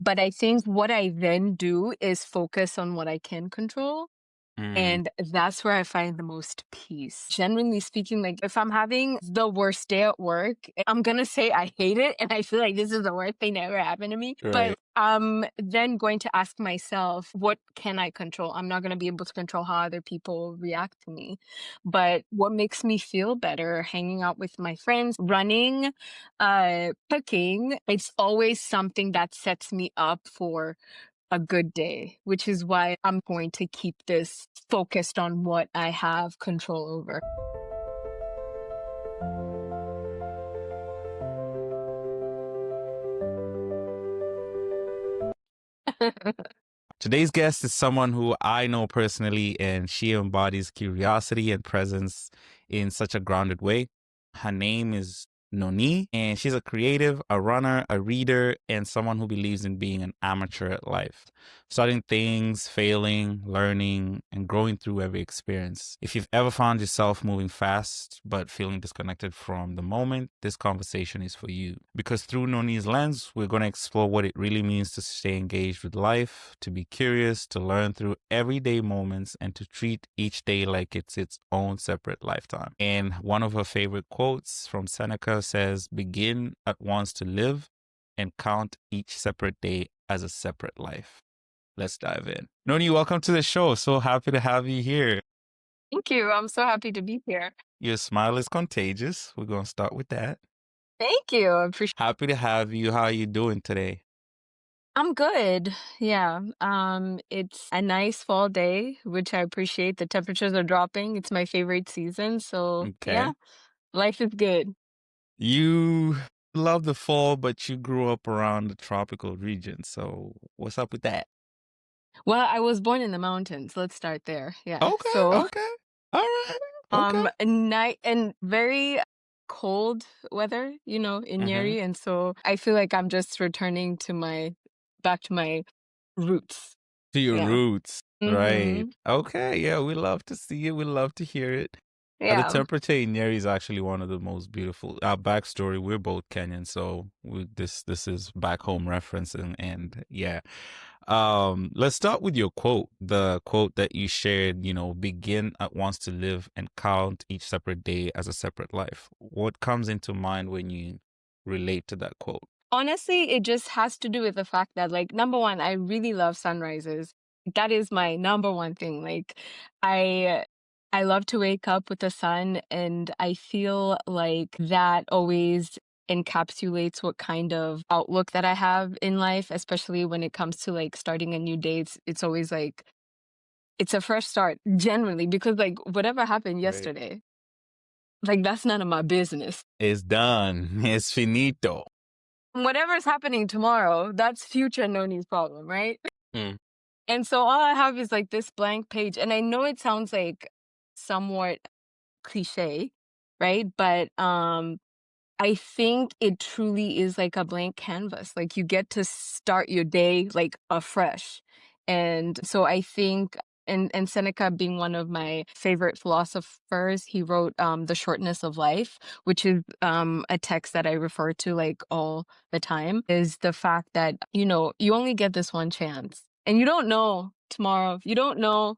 But I think what I then do is focus on what I can control. Mm, And that's where I find the most peace. Generally speaking, like if I'm having the worst day at work, I'm gonna say I hate it and I feel like this is the worst thing that ever happened to me. But right. I'm then going to ask myself, what can I control? I'm not gonna be able to control how other people react to me. But what makes me feel better, hanging out with my friends, running, cooking, it's always something that sets me up for a good day, which is why I'm going to keep this focused on what I have control over. Today's guest is someone who I know personally, and she embodies curiosity and presence in such a grounded way. Her name is Noni, and she's a creative, a runner, a reader, and someone who believes in being an amateur at life, starting things, failing, learning, and growing through every experience. If you've ever found yourself moving fast but feeling disconnected from the moment, this conversation is for you. Because through Noni's lens, we're going to explore what it really means to stay engaged with life, to be curious, to learn through everyday moments, and to treat each day like it's its own separate lifetime. And one of her favorite quotes from Seneca says, "Begin at once to live and count each separate day as a separate life." Let's dive in. Noni, welcome to the show. So happy to have you here. Thank you. I'm so happy to be here. Your smile is contagious. We're going to start with that. Thank you. I appreciate. Happy to have you. How are you doing today? I'm good. Yeah. It's a nice fall day, which I appreciate. The temperatures are dropping. It's my favorite season. So yeah, Okay. life is good. You love the fall, but you grew up around the tropical region. So what's up with that? Well, I was born in the mountains. Let's start there. Yeah. Okay, So okay. All right. Okay. night and very cold weather, in Mm-hmm. Yeri. And so I feel like I'm just returning to my back to my roots. To your Yeah. roots. Right. Mm-hmm. Okay. Yeah, we love to see it. We love to hear it. The Yeah. temperature in Nyeri is actually one of the most beautiful. Our backstory: we're both Kenyan, so this is back home reference, and yeah. Let's start with your quote. The quote that you shared. Begin at once to live and count each separate day as a separate life. What comes into mind when you relate to that quote? Honestly, it just has to do with the fact that, like, number one, I really love sunrises. That is my number one thing. Like, I I love to wake up with the sun, and I feel like that always encapsulates what kind of outlook that I have in life, especially when it comes to like starting a new day. It's always like it's a fresh start, generally, because like whatever happened Right. yesterday, like that's none of my business. It's done. It's finito. Whatever's happening tomorrow, that's future Noni's problem, right? Mm. And so all I have is like this blank page. And I know it sounds like somewhat cliche, right? But I think it truly is like a blank canvas. Like you get to start your day like afresh. And so I think and Seneca being one of my favorite philosophers, he wrote The Shortness of Life, which is a text that I refer to like all the time, is the fact that, you only get this one chance. And you don't know tomorrow. You don't know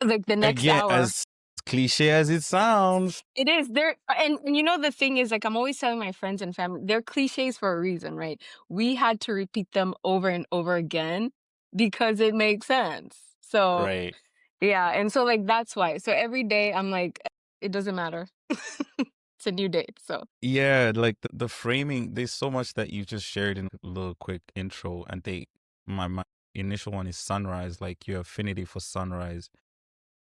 like the next Again, hour. as cliche as it sounds. It is there, and the thing is, like, I'm always telling my friends and family, they're cliches for a reason, right? We had to repeat them over and over again because it makes sense. So Right. yeah, and so like that's why. So every day I'm like, it doesn't matter. It's a new day. So Yeah, like the framing, there's so much that you just shared in a little quick intro. And my initial one is sunrise, like your affinity for sunrise.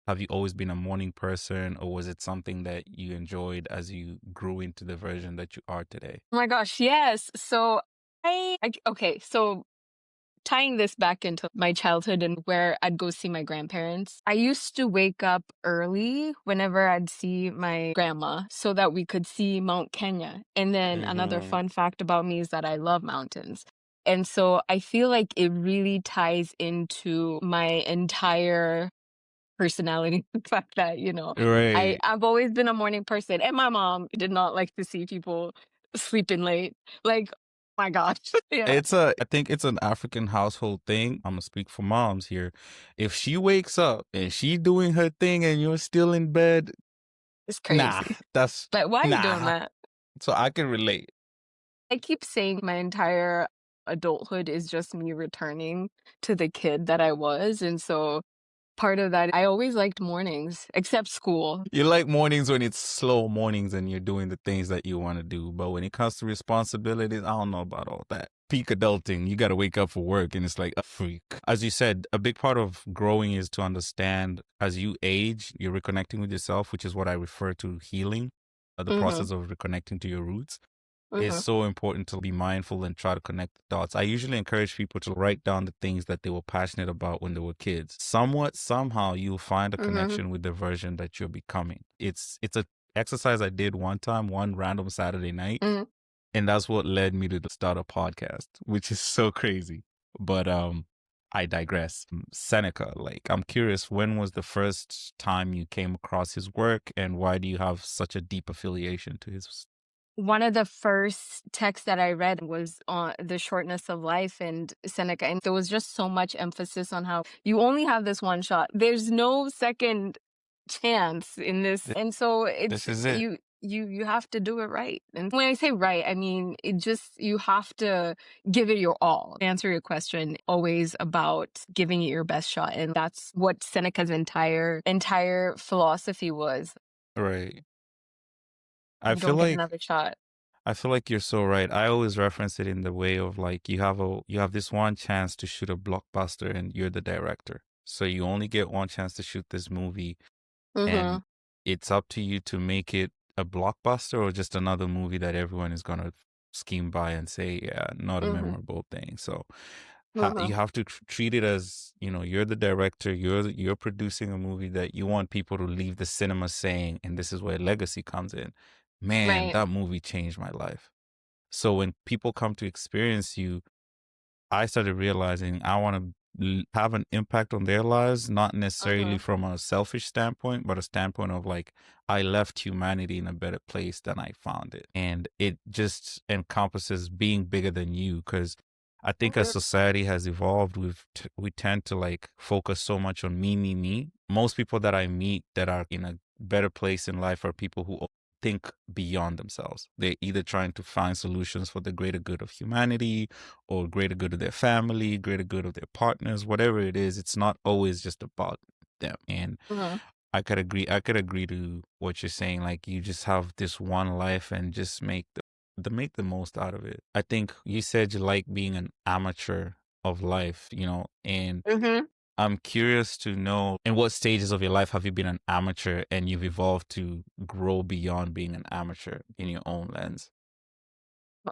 Have you always been a morning person, or was it something that you enjoyed as you grew into the version that you are today? oh my gosh, yes. So okay, so tying this back into my childhood and where I'd go see my grandparents, I used to wake up early whenever I'd see my grandma so that we could see Mount Kenya. And then another Mm-hmm. fun fact about me is that I love mountains. And so I feel like it really ties into my entire personality. The fact that, Right. I've always been a morning person. And my mom did not like to see people sleeping late. Like My gosh. Yeah. I think it's an African household thing. Imma speak for moms here. If she wakes up and she doing her thing and you're still in bed, It's nah, crazy. that's Like, why are you doing nah. that? So I can relate. I keep saying my entire adulthood is just me returning to the kid that I was, and so part of that I always liked mornings, except school. You like mornings when it's slow mornings and you're doing the things that you wanna do, but when it comes to responsibilities, I don't know about all that. Peak adulting, you gotta wake up for work and it's like a freak. As you said, a big part of growing is to understand as you age, you're reconnecting with yourself, which is what I refer to healing, the Mhm, process of reconnecting to your roots. It's mhm, so important to be mindful and try to connect the dots. I usually encourage people to write down the things that they were passionate about when they were kids. Somewhat, somehow, you'll find a mhm, connection with the version that you're becoming. It's a exercise I did one time, one random Saturday night, mhm. and that's what led me to start a podcast, which is so crazy. But I digress. Seneca, like I'm curious, when was the first time you came across his work, and why do you have such a deep affiliation to his? One of the first texts that I read was on the shortness of life and Seneca, and there was just so much emphasis on how you only have this one shot. There's no second chance in this, and so This it's is it. you have to do it right. And when I say right, I mean it just you have to give it your all. To answer your question, always about giving it your best shot, and that's what Seneca's entire philosophy was. Right. I You feel don't get like another shot. I feel like you're so right. I always reference it in the way of like you have this one chance to shoot a blockbuster and you're the director. So you only get one chance to shoot this movie and Mhm, it's up to you to make it a blockbuster or just another movie that everyone is going to scheme by and say, yeah, not a mhm, memorable thing. So mhm, you have to treat it as, you're the director, you're producing a movie that you want people to leave the cinema saying, and this is where legacy comes in. Man, right. that movie changed my life. So when people come to experience you, I started realizing I want to have an impact on their lives, not necessarily Mhm, from a selfish standpoint, but a standpoint of like, I left humanity in a better place than I found it. And it just encompasses being bigger than you. Cause I think as mhm, society has evolved, we tend to like focus so much on me, me, me. Most people that I meet that are in a better place in life are people who think beyond themselves. They're either trying to find solutions for the greater good of humanity or greater good of their family, greater good of their partners, whatever it is, it's not always just about them. And mhm. I could agree to what you're saying. Like you just have this one life and just make the most out of it. I think you said you like being an amateur of life, and Mhm. I'm curious to know in what stages of your life have you been an amateur and you've evolved to grow beyond being an amateur in your own lens?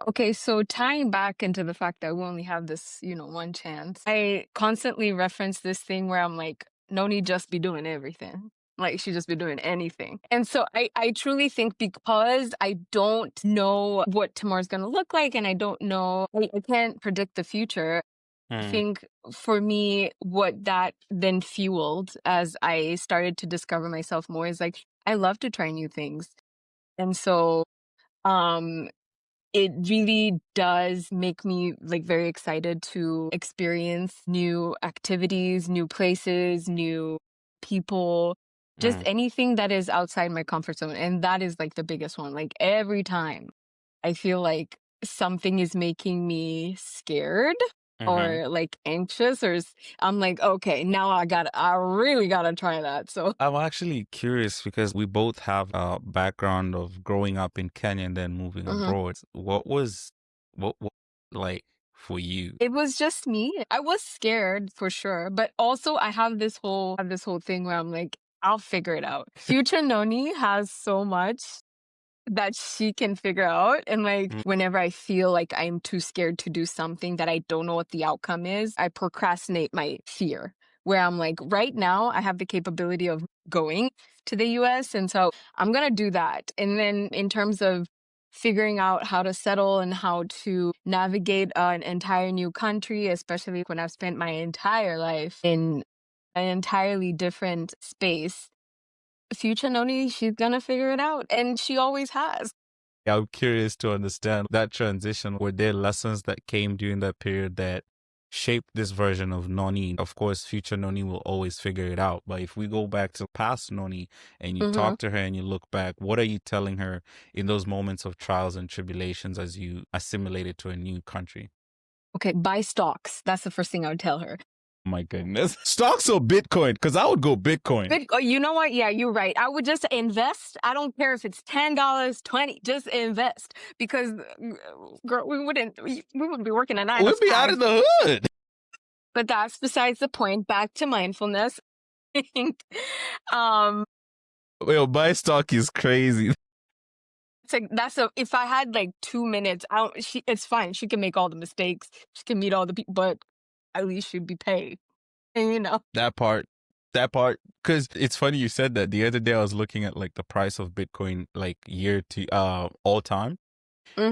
Okay, so tying back into the fact that we only have this, one chance, I constantly reference this thing where I'm like, Noni just be doing everything. Like she just be doing anything. And so I truly think because I don't know what tomorrow's gonna look like and I don't know I can't predict the future. I Mm, think for me, what that then fueled as I started to discover myself more is like I love to try new things. And so um it really does make me like very excited to experience new activities, new places, new people, just mm, anything that is outside my comfort zone. And that is like the biggest one. Like every time I feel like something is making me scared mhm. or like anxious I'm like, okay, now I really gotta try that. So I'm actually curious because we both have a background of growing up in Kenya and then moving mhm. abroad. What like for you? It was just me. I was scared for sure, but also I have this whole thing where I'm like, I'll figure it out. Future Noni has so much that she can figure out. And like Mm, whenever I feel like I'm too scared to do something that I don't know what the outcome is, I procrastinate my fear. Where I'm like, right now I have the capability of going to the US. And so I'm gonna do that. And then in terms of figuring out how to settle and how to navigate an entire new country, especially when I've spent my entire life in an entirely different space. Future Noni, she's gonna figure it out, and she always has. I'm curious to understand that transition. Were there lessons that came during that period that shaped this version of Noni? Of course, future Noni will always figure it out. But if we go back to past Noni and you Hmm. talk to her and you look back, what are you telling her in those moments of trials and tribulations as you assimilated to a new country? Okay, buy stocks. That's the first thing I would tell her. My goodness. Stocks or Bitcoin? Because I would go Bitcoin. Oh, you know what? Yeah, you're right. I would just invest. I don't care if it's $10, 20, just invest. Because girl, we wouldn't be working a nine to We'll be out five. of the hood. But that's besides the point. Back to mindfulness. um Well, buy stock is crazy. it's like that's a if I had like 2 minutes, I don't she it's fine. She can make all the mistakes. She can meet all the people, but at least she'd be paid. And That part. That part. Because it's funny you said that. The other day I was looking at like the price of Bitcoin like year to all time.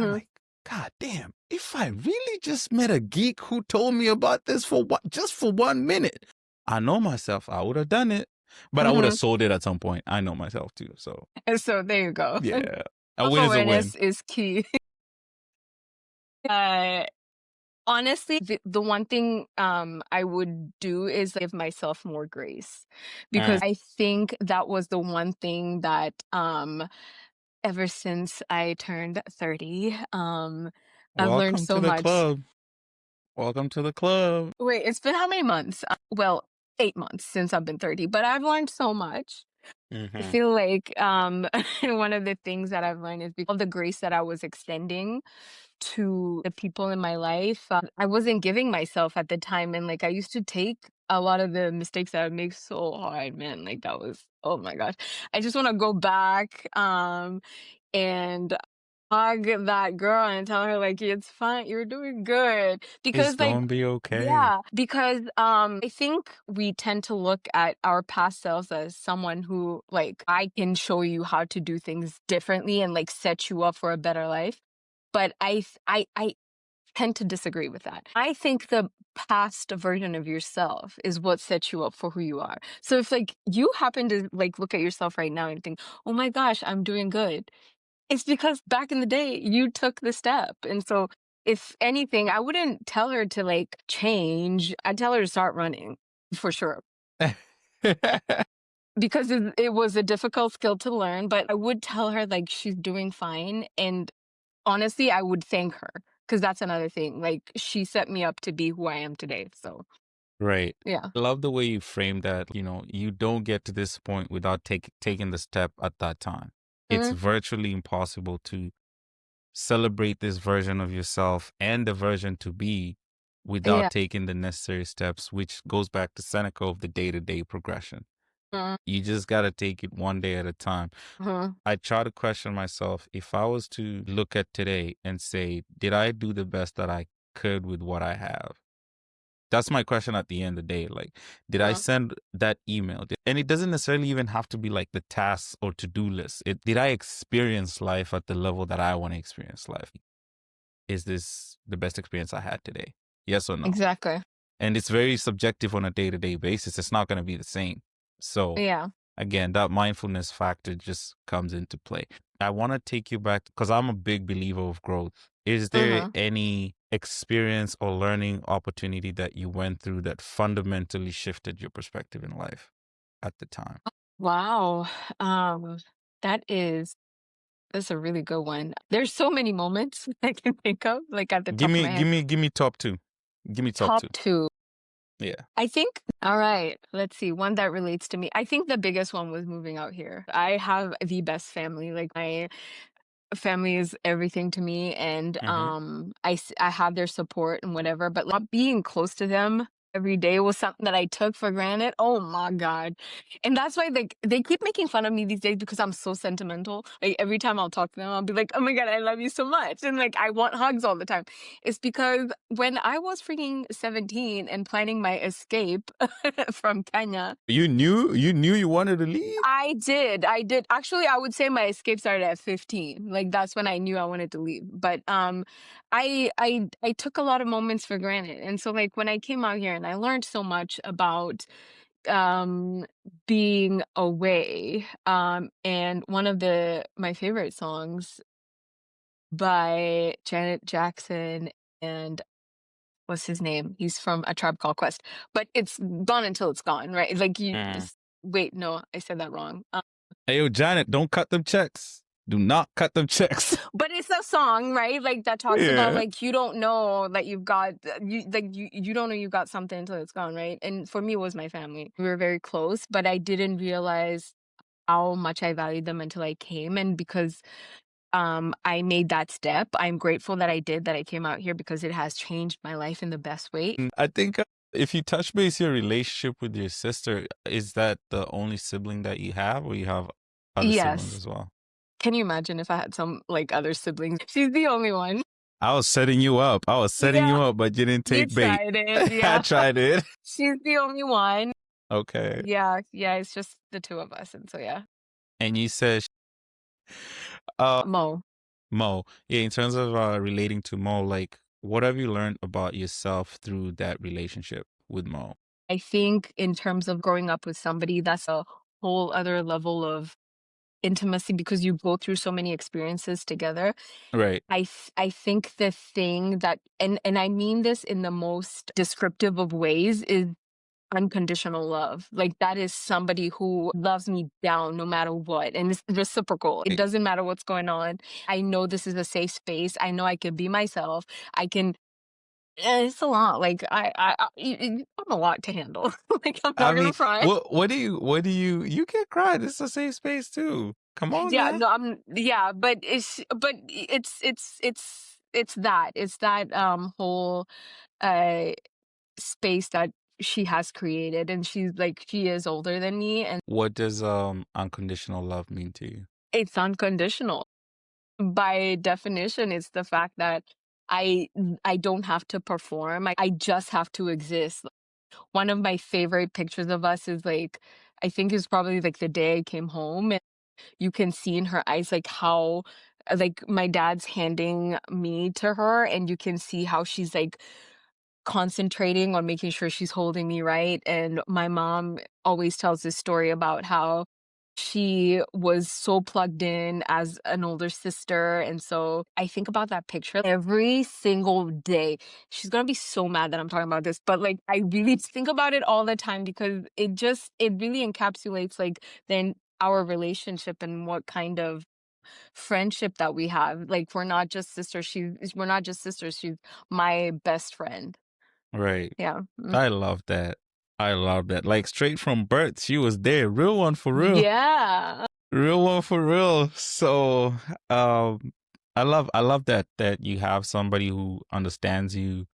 I'm hmm like, God damn, if I really just met a geek who told me about this for what just for 1 minute, I know myself, I would have done it. But I would have hmm sold it at some point. I know myself too. So And so there you go. yeah. A win is a win. Self-awareness is key. uh Honestly, the one thing I would do is give myself more grace, because I think that was the one thing that ever since I turned 30, I've learned Welcome to so the much. club. Welcome to the club. Wait, it's been how many months? Well, 8 months since I've been 30, but I've learned so much. I Mm-hmm. feel like one of the things that I've learned is because of the grace that I was extending to the people in my life. I wasn't giving myself at the time, and like I used to take a lot of the mistakes that I make so hard, man. Like that was, oh my gosh. I just want to go back and hug that girl and tell her like it's fine, you're doing good. It's Because like gonna be okay. yeah, because I think we tend to look at our past selves as someone who like I can show you how to do things differently and like set you up for a better life. But I tend to disagree with that. I think the past version of yourself is what sets you up for who you are. So if like you happen to like look at yourself right now and think, "Oh my gosh, I'm doing good." It's because back in the day you took the step. And so if anything, I wouldn't tell her to like change. I'd tell her to start running for sure. Because it was a difficult skill to learn, but I would tell her like she's doing fine. And honestly, I would thank her because that's another thing. Like she set me up to be who I am today. So Right. yeah. I love the way you frame that. You don't get to this point without taking the step at that time. It's Mhm. virtually impossible to celebrate this version of yourself and the version to be Yeah. without taking the necessary steps, which goes back to Seneca of the day-to-day progression. Mhm. You just got to take it one day at a time. Mhm. I try to question myself if I was to look at today and say, did I do the best that I could with what I have? That's my question at the end of the day. Like, did I Mhm. send that email? And it doesn't necessarily even have to be like the tasks or to-do list. Did I experience life at the level that I want to experience life? Is this the best experience I had today? Yes or no? Exactly. And it's very subjective on a day-to-day basis. It's not going to be the same. So Yeah. again, that mindfulness factor just comes into play. I want to take you back because I'm a big believer of growth. Is there Mhm. any experience or learning opportunity that you went through that fundamentally shifted your perspective in life at the time? Wow. Um, that is that's a really good one. There's so many moments I can think of, like at the Give top of me, my give head. me, give me top two. Give me top Top two. two. Yeah. I think, all right, let's see, one that relates to me. I think the biggest one was moving out here. I have the best family. Like my family is everything to me, and Mm-hmm. I have their support and whatever, but not being close to them every day was something that I took for granted. Oh my god. And that's why like they keep making fun of me these days because I'm so sentimental. Like every time I'll talk to them I'll be like, "Oh my god, I love you so much." And like I want hugs all the time. It's because when I was freaking 17 and planning my escape from Kenya, You knew you wanted to leave. I did. I did. Actually, I would say my escape started at 15. Like that's when I knew I wanted to leave. But I took a lot of moments for granted. And so like when I came out here and I learned so much about um being away. And one of the my favorite songs by Janet Jackson and what's his name? He's from A Tribe Called Quest. But it's gone until it's gone, right? Like Mm. wait, no, I said that wrong. Hey, yo, Janet, don't cut them checks. Do not cut them checks. But it's a song, right? Like that talks about Yeah. like you don't know that you've got you don't know you got something until it's gone, right? And for me, it was my family. We were very close, but I didn't realize how much I valued them until I came. And because I made that step, I'm grateful that I did, that I came out here because it has changed my life in the best way. I think if you touch base your relationship with your sister, is that the only sibling that you have, or you have other siblings Yes. as well? Can you imagine if I had some like other siblings? She's the only one. I was setting you up. I was setting Yeah, you up, but you didn't you take bait. tried it. I Yeah. tried it. She's the only one. Okay. Yeah, yeah, it's just the two of us. And so yeah. And you said, uh, Mo. Mo. Yeah, in terms of relating to Mo, like, what have you learned about yourself through that relationship with Mo? I think in terms of growing up with somebody, that's a whole other level of intimacy because you go through so many experiences together. Right. I think the thing that, and I mean this in the most descriptive of ways, is unconditional love. Like that is somebody who loves me down no matter what. And it's reciprocal. It doesn't matter what's going on. I know this is a safe space. I know I can be myself. I can it's a lot. Like I'm a lot to handle. Like I'm I not gonna mean, cry. you can cry. This is a safe space too. Come on Yeah, now. no, yeah, but it's that. It's that whole uh space that she has created, and she is older than me, and What does unconditional love mean to you? it's unconditional. By definition, it's the fact that I I don't have to perform. I just have to exist. One of my favorite pictures of us is like I think it's probably like the day I came home, and you can see in her eyes like how like my dad's handing me to her, and you can see how she's like concentrating on making sure she's holding me right. And my mom always tells this story about how she was so plugged in as an older sister. And so I think about that picture every single day. She's going to be so mad that I'm talking about this, but like I really think about it all the time because it really encapsulates like then our relationship and what kind of friendship that we have. Like we're not just sisters. She's my best friend. Right. Yeah. I love that. I love that. Like straight from birth, she was there. Real one for real. Yeah. Real one for real. So, um, I love that you have somebody who understands you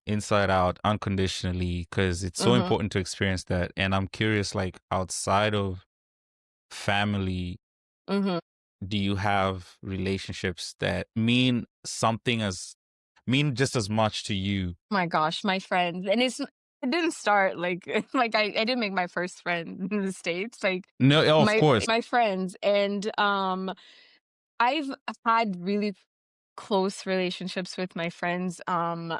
inside out unconditionally, because it's so Mhm. important to experience that. And I'm curious, like outside of family, Mhm. do you have relationships that mean just as much to you? My gosh, my friends. And it didn't start like like I didn't make my first friend in the States. Like No, oh, of course. my friends. And I've had really close relationships with my friends from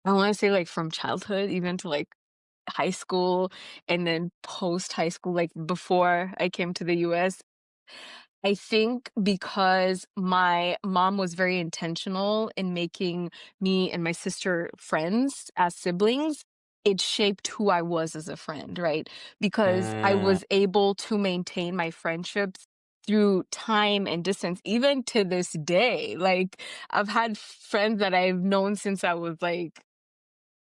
I want to say like from childhood even to like high school and then post high school like before I came to the US. I think because my mom was very intentional in making me and my sister friends as siblings, it shaped who I was as a friend, right? Because I Mm, was able to maintain my friendships through time and distance, even to this day. Like, I've had friends that I've known since I was like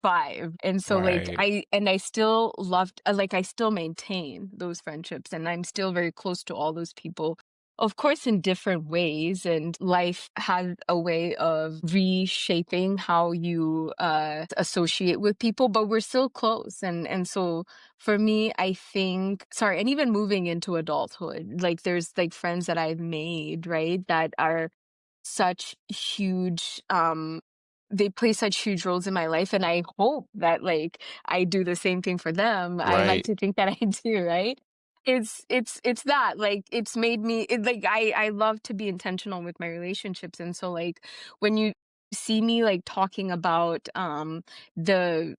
5. And so, like, right, I still loved like, I still maintain those friendships, and I'm still very close to all those people. Of course, in different ways, and life has a way of reshaping how you, associate with people, but we're still close, and so, for me, I think sorry, and even moving into adulthood, like, there's, like, friends that I've made, right, that are such huge, they play such huge roles in my life, and I hope that, like, I do the same thing for them. I like right. to think that I do, right? It's that, like, it's made me like, I love to be intentional with my relationships, and so, like, when you see me, like, talking about, the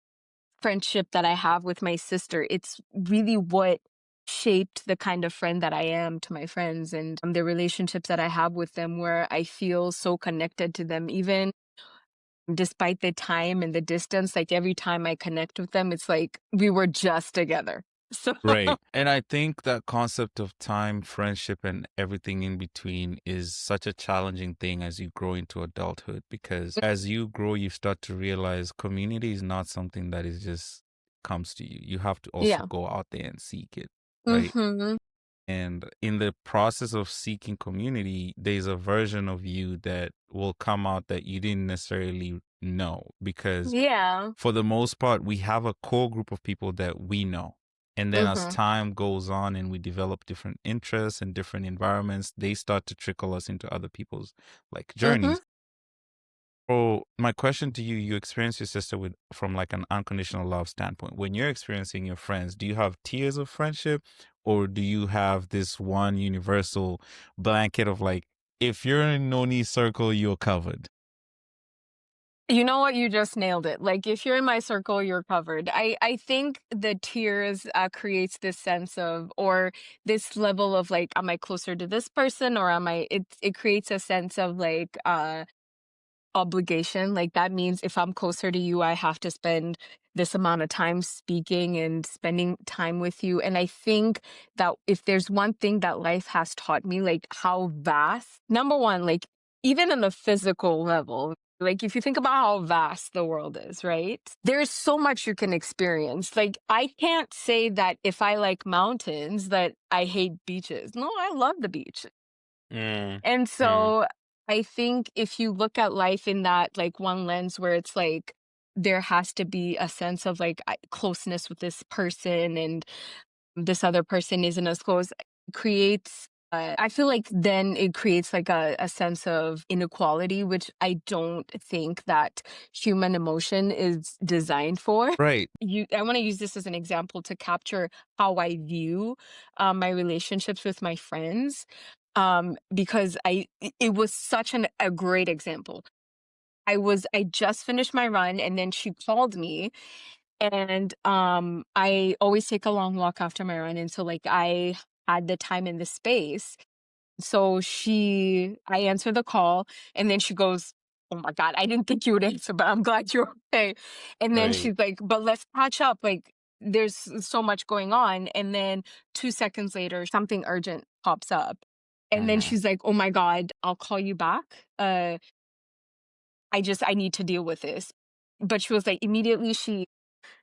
friendship that I have with my sister, it's really what shaped the kind of friend that I am to my friends and the relationships that I have with them where I feel so connected to them even despite the time and the distance. Like every time I connect with them, it's like we were just together. So Right. And I think that concept of time, friendship, and everything in between is such a challenging thing as you grow into adulthood because as you grow, you start to realize community is not something that is just comes to you. You have to also yeah. go out there and seek it. Right. Mhm. And in the process of seeking community, there's a version of you that will come out that you didn't necessarily know because Yeah. for the most part, we have a core group of people that we know. And then as Mhm. time goes on and we develop different interests and different environments, they start to trickle us into other people's like Mhm. journeys. So my question to you, you experience your sister with from like an unconditional love standpoint. When you're experiencing your friends, do you have tears of friendship or do you have this one universal blanket of like, if you're in Noni's circle, you're covered? You know what? You just nailed it. Like if you're in my circle, you're covered. I think the tears creates this sense of or this level of like, am I closer to this person or am I? It creates a sense of like obligation. Like that means if I'm closer to you, I have to spend this amount of time speaking and spending time with you. And I think that if there's one thing that life has taught me, like how vast, number one, like even on a physical level, like if you think about how vast the world is, right? There's so much you can experience. Like I can't say that if I like mountains that I hate beaches. No, I love the beach. Mm, And mm. so I think if you look at life in that like one lens where it's like there has to be a sense of like closeness with this person and this other person isn't as close, creates I feel like then it creates like a sense of inequality, which I don't think that human emotion is designed for. Right. I want to use this as an example to capture how I view my relationships with my friends because it was such a great example. I just finished my run and then she called me and I always take a long walk after my run and so like I had the time and the space. So I answer the call and then she goes, "Oh my God, I didn't think you would answer, but I'm glad you're okay." And then Right. she's like, "But let's catch up. Like there's so much going on." And then 2 seconds later, something urgent pops up. And then Mhm. she's like, "Oh my God, I'll call you back. I need to deal with this." But she was like, immediately she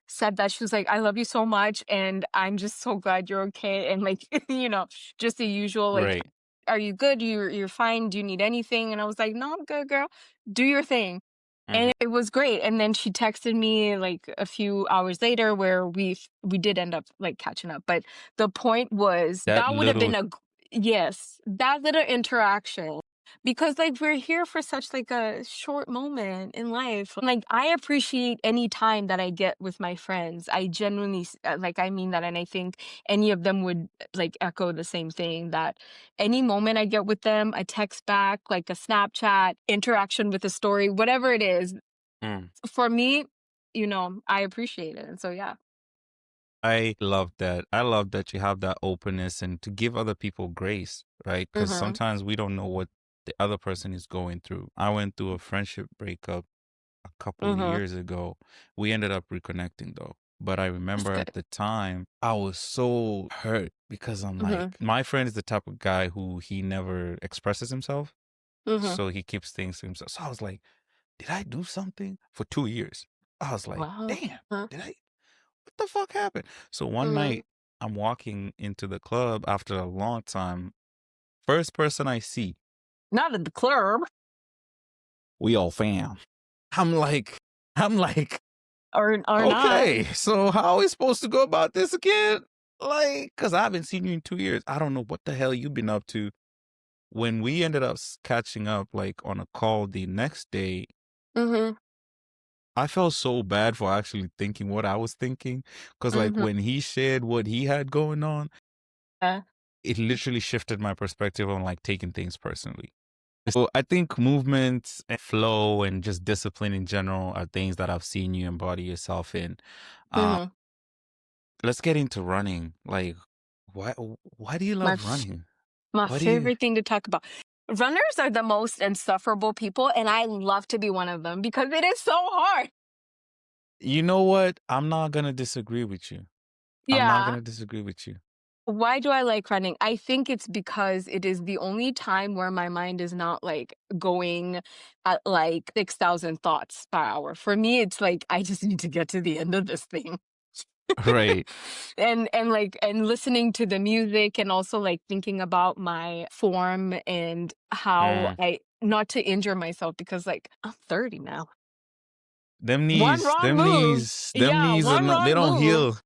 said that she was like, "I love you so much, and I'm just so glad you're okay." And like, just the usual like, Right. "Are you good? You're fine. Do you need anything?" And I was like, "No, I'm good, girl. Do your thing." And Mhm. it was great. And then she texted me like a few hours later where we did end up like catching up. But the point was That that would have little been yes, that little interaction because like we're here for such like a short moment in life. Like I appreciate any time that I get with my friends. I genuinely like I mean that and I think any of them would like echo the same thing that any moment I get with them, a text back, like a Snapchat, interaction with a story, whatever it is, mm. for me, I appreciate it. And so yeah. I love that. I love that you have that openness and to give other people grace, right? Because Mhm. sometimes we don't know what the other person is going through. I went through a friendship breakup a couple of Mhm. years ago. We ended up reconnecting though. But I That's remember at good. the time, I was so hurt because I'm like, Mhm. my friend is the type of guy who he never expresses himself. Mhm. So he keeps things to himself. So I was like, did I do something for 2 years? I was like, Wow. damn, Huh. did I? What the fuck happened? So one Mhm. night I'm walking into the club after a long time. First person I see, Not at the club we all fam. I'm like, I'm like, or not. okay, so how are we supposed to go about this again? Like, cause I haven't seen you in 2 years. I don't know what the hell you've been up to. When we ended up catching up, like on a call the next day, Mhm. I felt so bad for actually thinking what I was thinking. Cause like Mhm. when he shared what he had going on, Uh, it literally shifted my perspective on like taking things personally. So I think movement and flow and just discipline in general are things that I've seen you embody yourself in. Uh, mhm. let's get into running. Like, Why? Why do you My love running? my Why do you? favorite thing to talk about. Runners are the most insufferable people, and I love to be one of them because it is so hard. You know what? I'm not gonna disagree with you. I'm not Yeah. gonna disagree with you. Why do I like running? I think it's because it is the only time where my mind is not like going at like 6,000 thoughts per hour. For me, it's like I just need to get to the end of this thing. Right. And like and listening to the music and also like thinking about my form and how Mm. I not to injure myself because like I'm 30 now. Them One knees, wrong them move. knees, them Yeah, knees are one not. They wrong don't move. heal.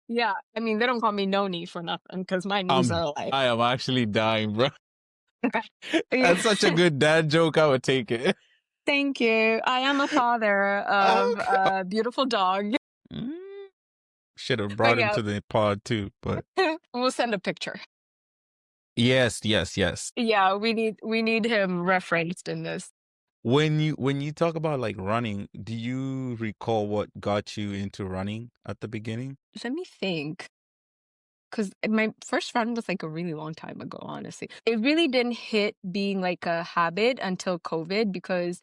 Yeah, I mean they don't call me Noni for nothing because my knees are like I am actually dying, bro. yeah. That's such a good dad joke. I would take it. Thank you. I am a father of Okay. a beautiful dog. Mm. Should have But brought him yeah, to the pod too, but we'll send a picture. yes, yes, yes. Yeah, we need him referenced in this. When you talk about like running, do you recall what got you into running at the beginning? Let me think. Because my first run was like a really long time ago, honestly. It really didn't hit being like a habit until COVID because,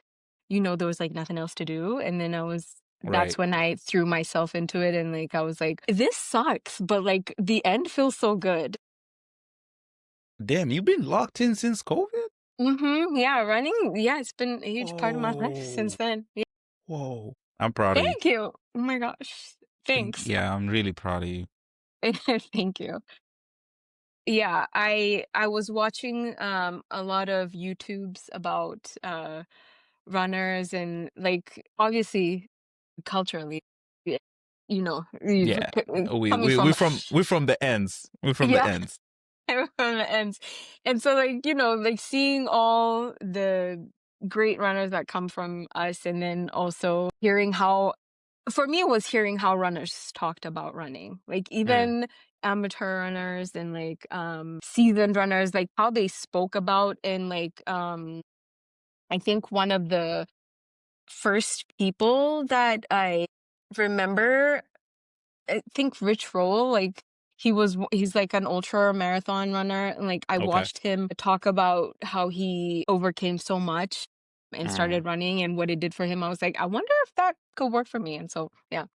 there was like nothing else to do. And then that's Right. when I threw myself into it. And like, I was like, this sucks, but like the end feels so good. Damn, you've been locked in since COVID? Yeah, running. Yeah, it's been a huge part of my life since Oh, then. Yeah. whoa. I'm proud of you. Thank you. Oh my gosh. Thanks. Yeah, I'm really proud of you. Thank you. Yeah, I was watching a lot of YouTubes about runners and like obviously culturally y- Yeah. We coming we from we're from the ends. We're from the yeah ends. from the ends. And so like like seeing all the great runners that come from us and then also hearing how for me it was hearing how runners talked about running, like Mm, even amateur runners and like seasoned runners, like how they spoke about. And like I think one of the first people that I remember, I think Rich Roll, like he's like an ultra marathon runner, and like I okay. watched him talk about how he overcame so much and Mm. started running and what it did for him. I was like, I wonder if that could work for me. And so yeah.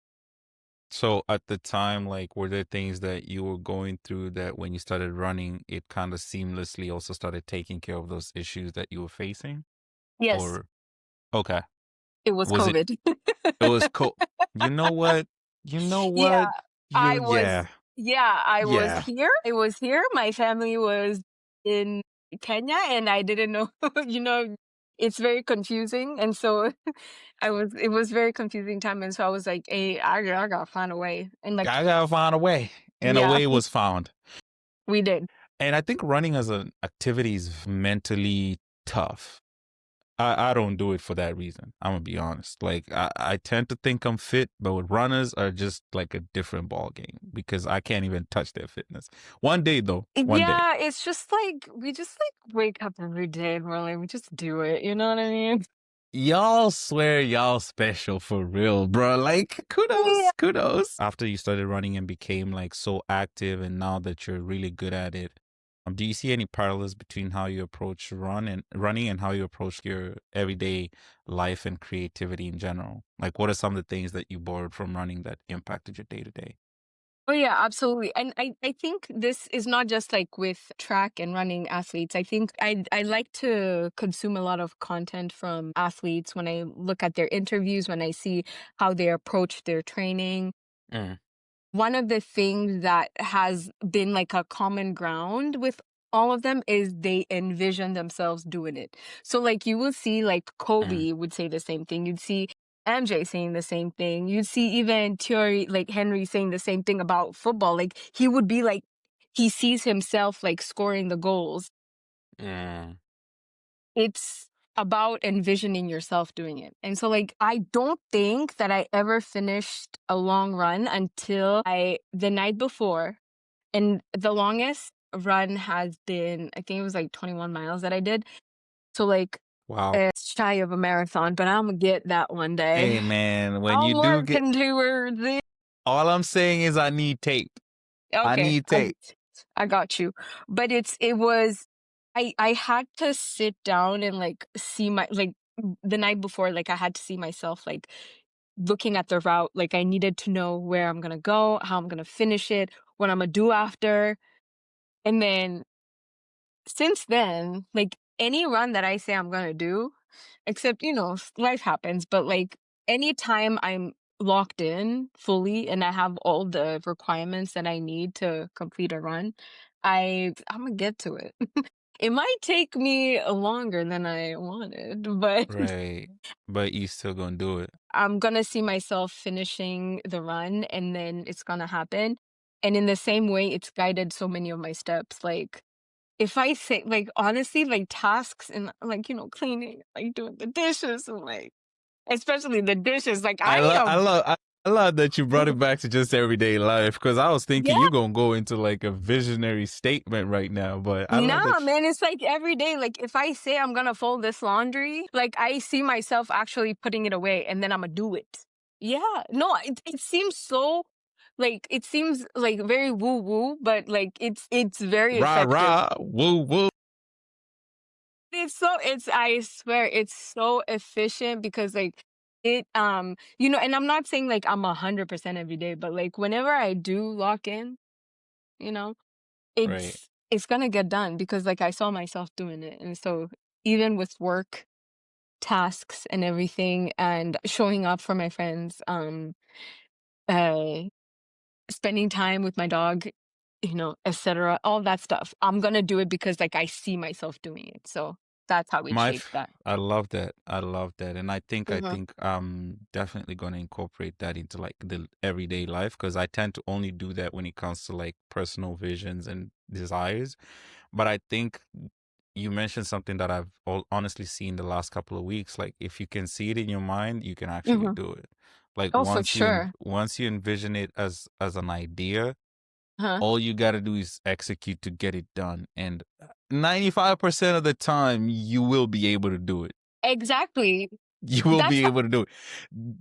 So at the time, like, were there things that you were going through that when you started running, it kind of seamlessly also started taking care of those issues that you were facing? Yes, Or okay, it was was it? COVID. It was cool. You know what? You know Yeah, what? I You was yeah yeah, I was yeah. here. I was here. My family was in Kenya and I didn't know, it's very confusing. And so it was very confusing time. And so I was like, hey, I gotta find a way. And like, I gotta find a way, and a yeah, way was found. we did. And I think running as an activity is mentally tough. I don't do it for that reason. I'm gonna be honest. Like I tend to think I'm fit, but with runners are just like a different ball game because I can't even touch their fitness. One day though, one day. Yeah, it's just like we just like wake up every day and we're like, we just do it. You know what I mean? Y'all swear y'all special for real, bro. Like Yeah. kudos, kudos. After you started running and became like so active and now that you're really good at it, do you see any parallels between how you approach running and how you approach your everyday life and creativity in general? Like what are some of the things that you borrowed from running that impacted your day to day? Oh yeah, absolutely. And I think this is not just like with track and running athletes. I think I like to consume a lot of content from athletes when I look at their interviews, when I see how they approach their training. Mm, One of the things that has been like a common ground with all of them is they envision themselves doing it. So like you will see like mm, Kobe would say the same thing. You'd see MJ saying the same thing. You'd see even Thierry, like Henry saying the same thing about football. Like he would be like he sees himself like scoring the goals. mm, It's about envisioning yourself doing it. And so like I don't think that I ever finished a long run until I the night before. And the longest run has been, I think it was like 21 miles that I did. So like wow. it's shy of a marathon, but I'm gonna get that one day. Hey man, when I'm you do get, working towards it. all I'm saying is I need tape. I Okay. need tape. I got you. But it was I had to sit down and like see my like the night before, like I had to see myself like looking at the route. Like I needed to know where I'm gonna go, how I'm gonna finish it, what I'm gonna do after. And then since then, like any run that I say I'm gonna do, except, life happens, but like anytime I'm locked in fully and I have all the requirements that I need to complete a run, I'm gonna get to it. It might take me longer than I wanted, but Right. But you still gonna do it. I'm gonna see myself finishing the run and then it's gonna happen. And in the same way, it's guided so many of my steps. Like if I say like honestly, like tasks and like, cleaning, like doing the dishes and like especially the dishes, like I I love, I am love, I love that you brought it back to just everyday life because I was thinking yeah. you're gonna go into like a visionary statement right now. But I love Nah, that. man, it's like every day. Like if I say I'm gonna fold this laundry, like I see myself actually putting it away and then I'm gonna do it. Yeah. No, it seems so like it seems like very woo woo, but like it's very Rah effective. rah, woo woo. It's I swear it's so efficient because like and I'm not saying like I'm 100% every day, but like whenever I do lock in, you know, Right. it's gonna get done because like I saw myself doing it. And so even with work tasks and everything and showing up for my friends, uh spending time with my dog, etc. All that stuff. I'm gonna do it because like I see myself doing it. So that's how it shaped that. I love that. I love that. And I Hmm. think I'm definitely gonna incorporate that into like the everyday life because I tend to only do that when it comes to like personal visions and desires. But I think you mentioned something that I've honestly seen the last couple of weeks. Like if you can see it in your mind, you can actually Hmm. do it. Like Oh, for sure. once you envision it as an idea, Huh? all you got to do is execute to get it done. And 95% of the time, you will be able to do it. Exactly. You will That's be able to do it.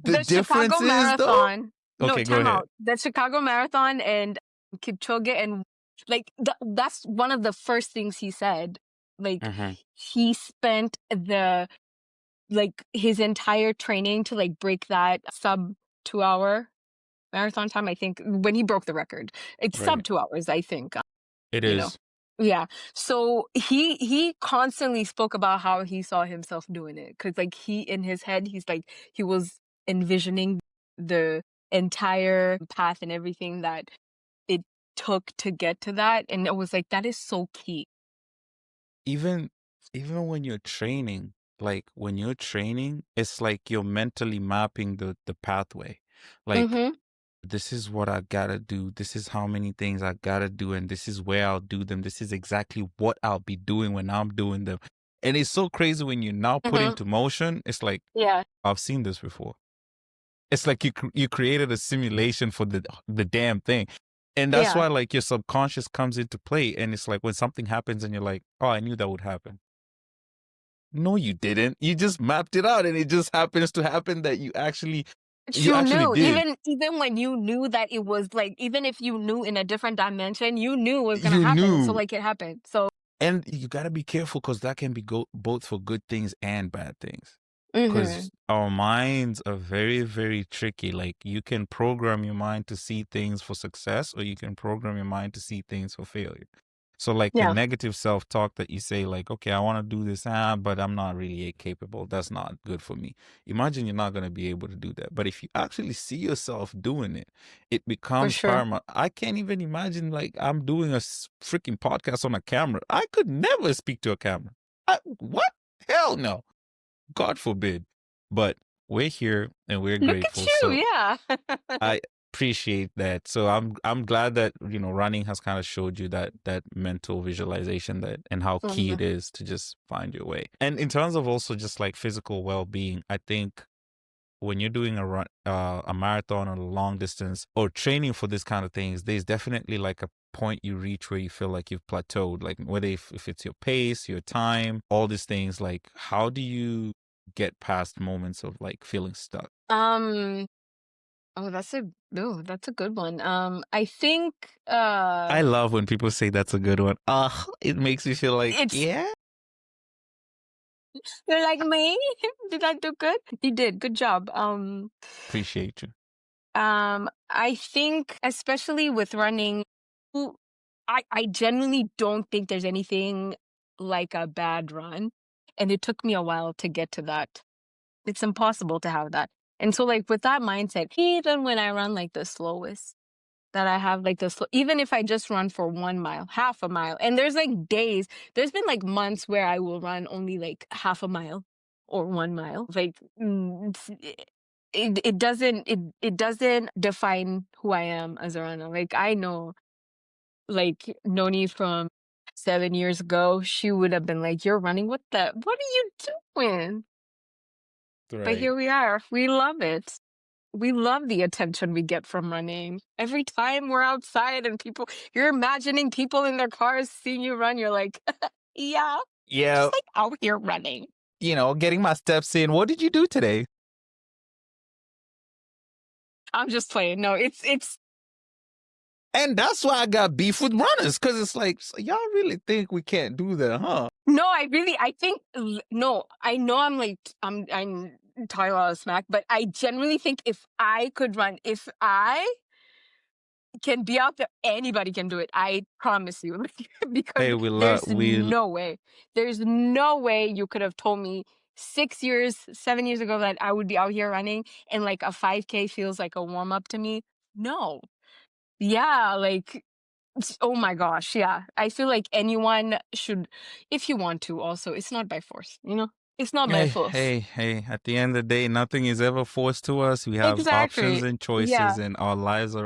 The the Chicago difference is, though, Marathon. No, okay, go time ahead. out. The Chicago Marathon and Kipchoge and like that's one of the first things he said. Like Hmm. he spent the like his entire training to like break that sub 2 hour marathon time. I think when he broke the record, it's sub Right. 2 hours. I think It you know. is. Yeah. So he constantly spoke about how he saw himself doing it cuz like he in his head he's like he was envisioning the entire path and everything that it took to get to that and it was like that is so key. Even even when you're training, like when you're training, it's like you're mentally mapping the pathway. Like Mhm. this is what I gotta do. This is how many things I gotta do, and this is where I'll do them. This is exactly what I'll be doing when I'm doing them. And it's so crazy when you now put Mhm. into motion. It's like Yeah. I've seen this before. It's like you created a simulation for the damn thing, and that's Yeah. why like your subconscious comes into play. And it's like when something happens, and you're like, oh, I knew that would happen. No, you didn't. You just mapped it out, and it just happens to happen that But you you actually knew, did. even when you knew that it was like, even if you knew in a different dimension, you knew it was gonna You happen. So knew. like it happened. So And you got to be careful because that can be both for good things and bad things. Because mhm. our minds are very, very tricky. Like you can program your mind to see things for success, or you can program your mind to see things for failure. So, like the Yeah, negative self talk that you say, like, okay, I want to do this, but I'm not really capable. That's not good for me. Imagine you're not going to be able to do that. But if you actually see yourself doing it, it for becomes sure. paramount. I can't even imagine like I'm doing a freaking podcast on a camera. I could never speak to a camera. What? Hell no. God forbid. But we're here and we're Look at grateful. you, So yeah. I appreciate that. So I'm glad that running has kind of showed you that mental visualization that and how key Mhm. it is to just find your way. And in terms of also just like physical well-being, I think when you're doing a run, a marathon or a long distance or training for this kind of things, there's definitely like a point you reach where you feel like you've plateaued. Like whether if it's your pace, your time, all these things. Like how do you get past moments of like feeling stuck? Um, Oh, that's a good one. I think I love when people say that's a good one. It makes me feel like, it's yeah, you're like me. Did I do good? You did. Good job. appreciate you. I think especially with running, w- I genuinely don't think there's anything like a bad run. And it took me a while to get to that. It's impossible to have that. And so like with that mindset, even when I run like the slowest, that I have like this, even if I just run for 1 mile, half a mile, and there's like days, there's been like months where I will run only like half a mile or 1 mile. Like it doesn't define who I am as a runner. Like I know, like Noni from 7 years ago, she would have been like, "You're running. What are you doing?" But Right. here we are. We love it. We love the attention we get from running. Every time we're outside and you're imagining people in their cars seeing you run, you're like, yeah, Yeah, just like out here running. getting my steps in. What did you do today? I'm just playing. No, it's And that's why I got beef with runners, because it's like, so y'all really think we can't do that, huh? no, I think no, I know I'm talking a lot of smack, but I genuinely think if I could run, if I can be out there, anybody can do it. I promise you. Because Hey, there's no way you could have told me 6 years, 7 years ago that I would be out here running and like a 5K feels like a warm up to me. No. Yeah, like oh my gosh, yeah. I feel like anyone should, if you want to also, it's not by force, you know? It's not by hey, force. hey, hey, at the end of the day, nothing is ever forced to us. We have options Exactly. and choices, Yeah, and our lives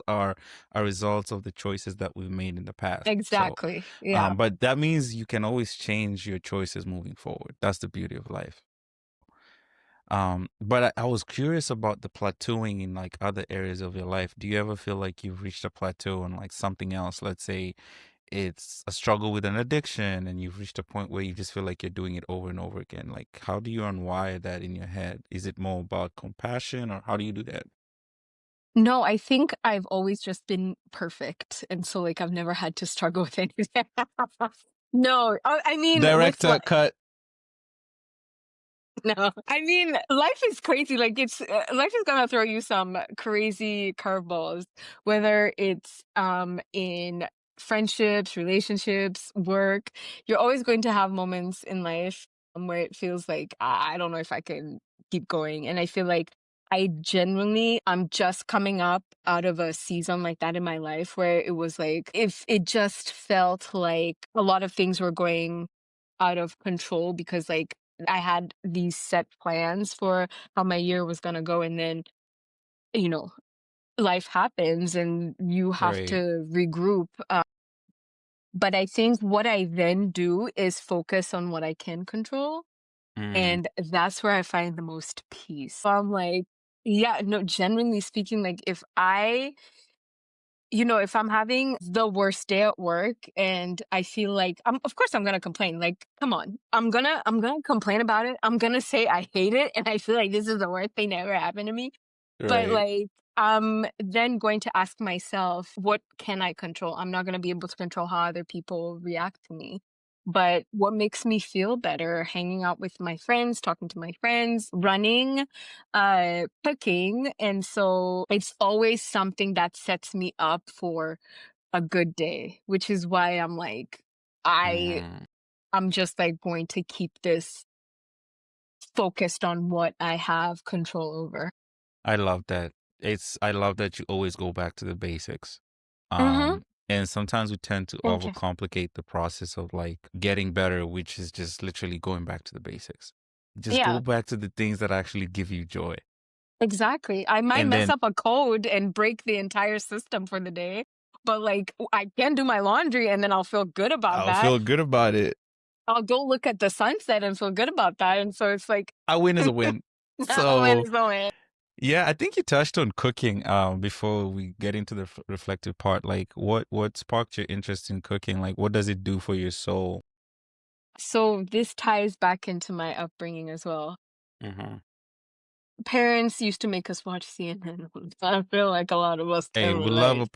are a result of the choices that we've made in the past. So, exactly. Yeah. but that means you can always change your choices moving forward. That's the beauty of life. But I was curious about the plateauing in like other areas of your life. Do you ever feel like you've reached a plateau on like something else? Let's say it's a struggle with an addiction and you've reached a point where you just feel like you're doing it over and over again. Like, how do you unwire that in your head? Is it more about compassion, or how do you do that? No, I think I've always just been perfect, and so, like, I've never had to struggle with anything. No, I mean, with Director what cut. no, I mean, life is crazy. Like life is gonna throw you some crazy curveballs, whether it's in friendships, relationships, work. You're always going to have moments in life where it feels like I don't know if I can keep going, and I feel like I'm just coming up out of a season like that in my life where it was like if it just felt like a lot of things were going out of control because like I had these set plans for how my year was gonna go, and then, you know, life happens and you have Right. to regroup. But I think what I then do is focus on what I can control, Mm, and that's where I find the most peace. So I'm like, yeah, no, genuinely speaking, like if I'm having the worst day at work and I feel like of course I'm gonna complain. Like, come on. I'm gonna complain about it. I'm gonna say I hate it and I feel like this is the worst thing that ever happened to me. But right. like I'm then going to ask myself, what can I control? I'm not gonna be able to control how other people react to me. But what makes me feel better, hanging out with my friends, talking to my friends, running, cooking. And so it's always something that sets me up for a good day, which is why I Mm. I'm just like going to keep this focused on what I have control over. I love that. I love that you always go back to the basics. Mhm. And sometimes we tend to Thank you. overcomplicate the process of like getting better, which is just literally going back to the basics. Just go Yeah, back to the things that actually give you joy. exactly. I might And mess then up a code and break the entire system for the day, but like I can do my laundry and then I'll feel good about I'll that. feel good about it. I'll go look at the sunset and feel good about that. And so it's like A win is a win. a win So is a win. yeah, I think you touched on cooking before we get into the reflective part. Like what sparked your interest in cooking? Like what does it do for your soul? So this ties back into my upbringing as well. Hmm. parents used to make us watch CNN. I feel like a lot of us Hey, can relate.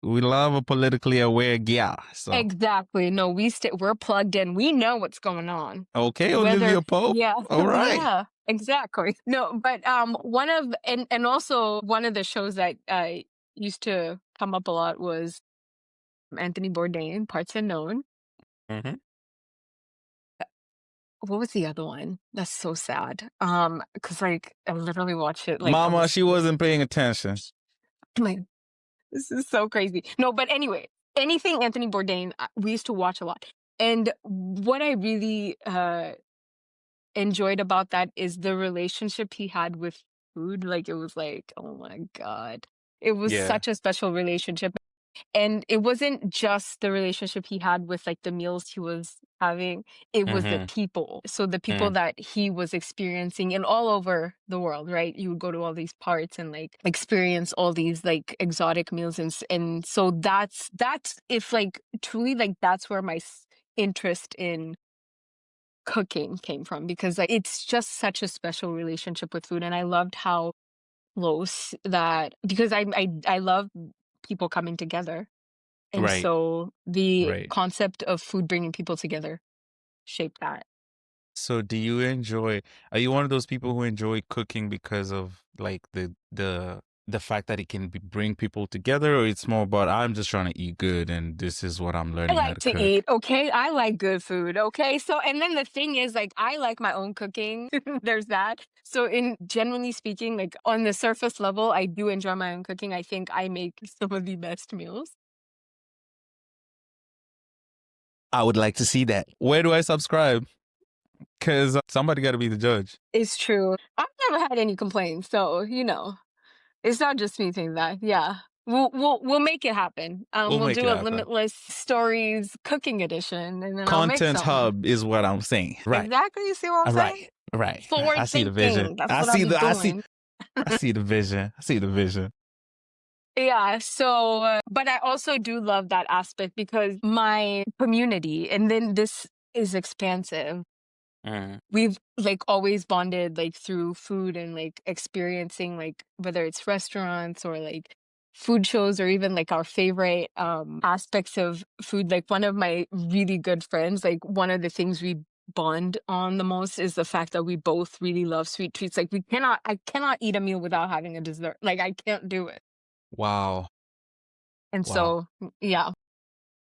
we love a politically aware gal. So Exactly. No, we're plugged in. We know what's going on. okay, Whether Olivia Pope. yeah, All right. yeah, exactly. No, but one of and also one of the shows that used to come up a lot was Anthony Bourdain, Parts Unknown. Hmm. What was the other one? That's so sad. Because like I literally watched it like Mama, almost she wasn't paying attention. like this is so crazy. No, but anyway, anything Anthony Bourdain, we used to watch a lot. And what I really enjoyed about that is the relationship he had with food. Like it was like, oh my God. It was Yeah. such a special relationship. And it wasn't just the relationship he had with like the meals he was having, it was the Hmm. people. So the people that he was experiencing and all over the world, right? You would go to all these parts and like experience all these like exotic meals and so that's if like truly like that's where my interest in cooking came from because like it's just such a special relationship with food and I loved how close that because I love people coming together and Right. so the Right. concept of food bringing people together shaped that. So do you enjoy, are you one of those people who enjoy cooking because of like the fact that it can bring people together, or it's more about I'm just trying to eat good and this is what I'm I learning how like to to cook? eat, okay? I like good food, okay? So and then the thing is like I like my own cooking. There's that. So in generally speaking, like on the surface level, I do enjoy my own cooking. I think I make some of the best meals. I would like to see that. Where do I subscribe? Because somebody got to be the judge. It's true. I've never had any complaints, so you know. It's not just me saying that. Yeah. We'll make it happen. We'll We'll make do it a happen. limitless stories cooking edition and then I'll make Content something. hub is what I'm saying. Right. Exactly, you see what I'm saying? Right. Right. I Forward see the vision. thinking. That's what I'll be doing. I see the vision. I see the vision. Yeah, so but I also do love that aspect because my community and then this is expansive. Mm. We've like always bonded like through food and like experiencing like whether it's restaurants or like food shows or even like our favorite aspects of food. Like one of my really good friends, like one of the things we bond on the most is the fact that we both really love sweet treats. Like I cannot eat a meal without having a dessert. Like I can't do it. Wow. And Wow. so yeah.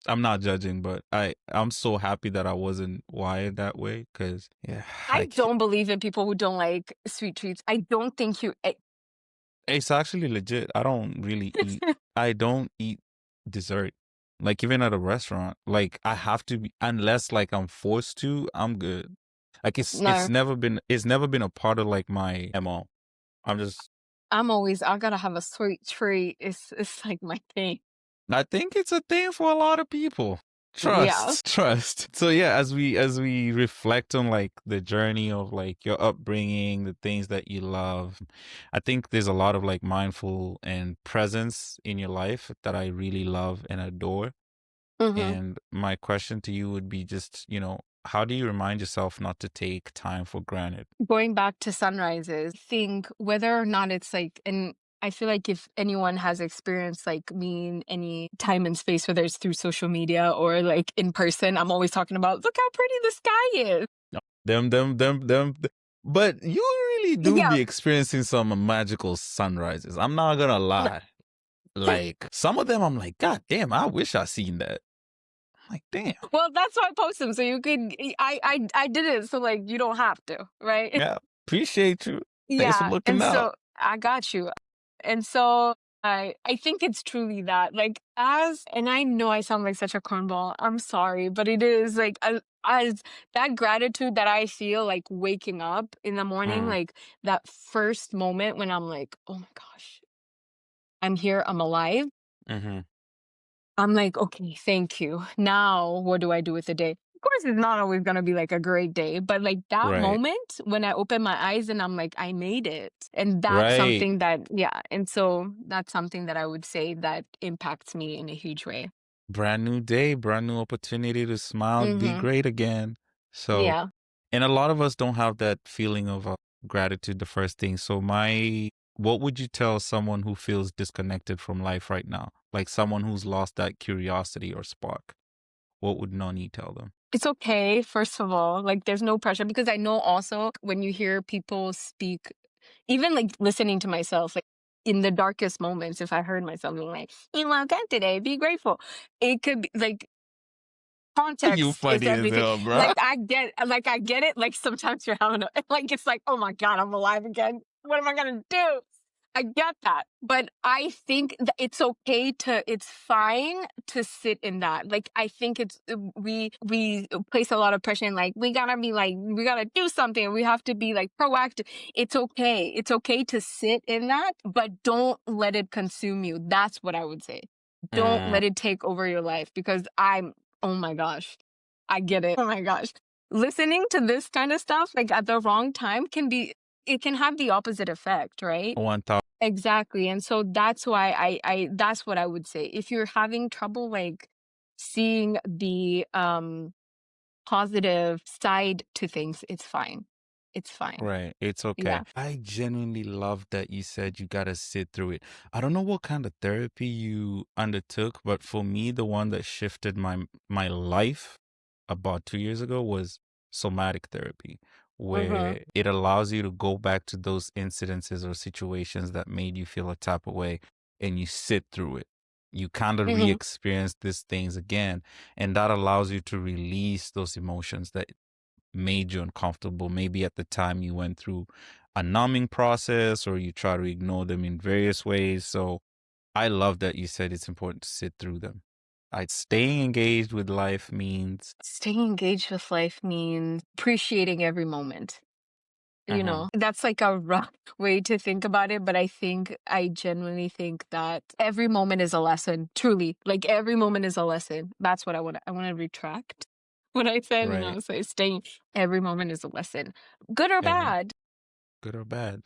I'm not judging, but I'm so happy that I wasn't wired that way because yeah, I don't believe in people who don't like sweet treats. I don't think it's actually legit. I don't really eat. I don't eat dessert. Like even at a restaurant, like I have to be unless like I'm forced to. I'm good. Like no. it's never been a part of like my MO. I'm just I gotta have a sweet treat. It's like my thing. I think it's a thing for a lot of people. Yeah. Trust. So yeah, as we reflect on like the journey of like your upbringing, the things that you love, I think there's a lot of like mindful and presence in your life that I really love and adore. Hmm. And my question to you would be just, how do you remind yourself not to take time for granted? Going back to sunrises, think whether or not it's like, and I feel like if anyone has experienced like me in any time and space, whether it's through social media or like in person, I'm always talking about, look how pretty the sky is. No. But you really do Yeah. be experiencing some magical sunrises. I'm not gonna lie. Like some of them, I'm like, God damn, I wish I seen that. I'm like, damn. Well, that's why I post them. So you could, I did it. So like, you don't have to, right? Yeah, appreciate you. Thanks for Yeah. looking And out. so I got you. And so I think it's truly that like as and I know I sound like such a cornball. I'm sorry, but it is like as that gratitude that I feel like waking up in the morning, Mm, like that first moment when I'm like, "Oh my gosh, I'm here, I'm alive." hmm. I'm like, "Okay, thank you. Now what do I do with the day?" Of course, it's not always going to be like a great day, but like that Right, moment when I open my eyes and I'm like, I made it. And that's right. something that, yeah. And so that's something that I would say that impacts me in a huge way. Brand new day, brand new opportunity to smile, be Mm-hmm. great again. So, Yeah. and a lot of us don't have that feeling of gratitude the first thing. So what would you tell someone who feels disconnected from life right now? Like someone who's lost that curiosity or spark. What would Noni tell them? It's okay, first of all, like, there's no pressure because I know also when you hear people speak, even, like, listening to myself, like, in the darkest moments, if I heard myself being like, "You woke up today, be grateful." It could be like, You context is funny as everything. hell, bro. Like, I get it, like, sometimes you're having a like, it's like, "Oh my god, I'm alive again. What am I gonna do?" I get that, but I think that it's fine to sit in that. Like, I think we place a lot of pressure in, like, we gotta do something, we have to be, like, proactive. It's okay. It's okay to sit in that, but don't let it consume you. That's what I would say. Don't Mm, let it take over your life because oh my gosh, I get it. Oh my gosh. Listening to this kind of stuff, like, at the wrong time it can have the opposite effect, right? 1000. Exactly, and so that's why that's what I would say. If you're having trouble, like, seeing the, positive side to things, it's fine. It's fine. Right. It's okay. Yeah. I genuinely love that you said you gotta sit through it. I don't know what kind of therapy you undertook, but for me, the one that shifted my life about 2 years ago was somatic therapy, Mhm. where it allows you to go back to those incidences or situations that made you feel a type of way and you sit through it. You kind of Mhm. re-experience these things again, and that allows you to release those emotions that made you uncomfortable. Maybe at the time you went through a numbing process or you try to ignore them in various ways. So I love that you said it's important to sit through them. Staying engaged with life means, Staying engaged with life means appreciating every moment. You uh-huh, know, that's like a rough way to think about it, but I genuinely think that every moment is a lesson, truly. Like, every moment is a lesson. That's what I wanna retract what I said, and right? I'll say staying every moment is a lesson, good or Every bad. good or bad.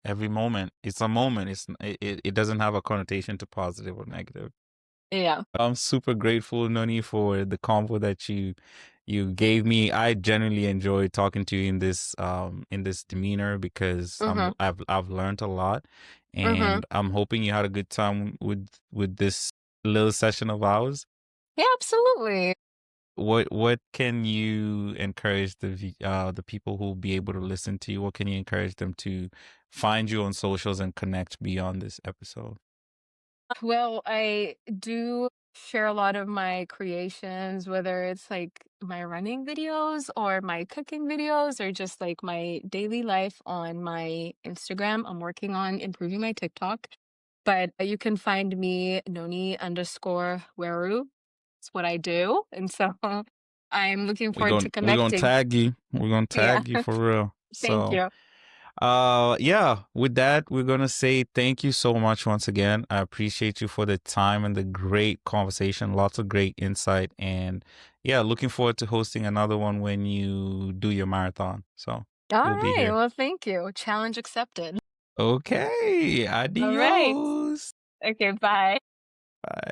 Every moment, it's a moment. It doesn't have a connotation to positive or negative. Yeah. I'm super grateful, Noni, for the convo that you gave me. I genuinely enjoyed talking to you in this demeanor because Mhm. I've learned a lot, Mhm. and I'm hoping you had a good time with this little session of ours. Yeah, absolutely. What can you encourage the people who will be able to listen to you? What can you encourage them to find you on socials and connect beyond this episode? Well, I do share a lot of my creations, whether it's like my running videos or my cooking videos or just like my daily life on my Instagram. I'm working on improving my TikTok, but you can find me Noni underscore Weru. It's what I do. And so I'm looking forward to We're gonna connecting. tag you. We're gonna Yeah. tag you for real. Thank So you. yeah, with that, we're gonna say thank you so much once again. I appreciate you for the time and the great conversation, lots of great insight, and yeah, looking forward to hosting another one when you do your marathon. So All we'll be right. here. Well, thank you. Challenge accepted. Okay, All right. adios. Okay. Bye. Bye.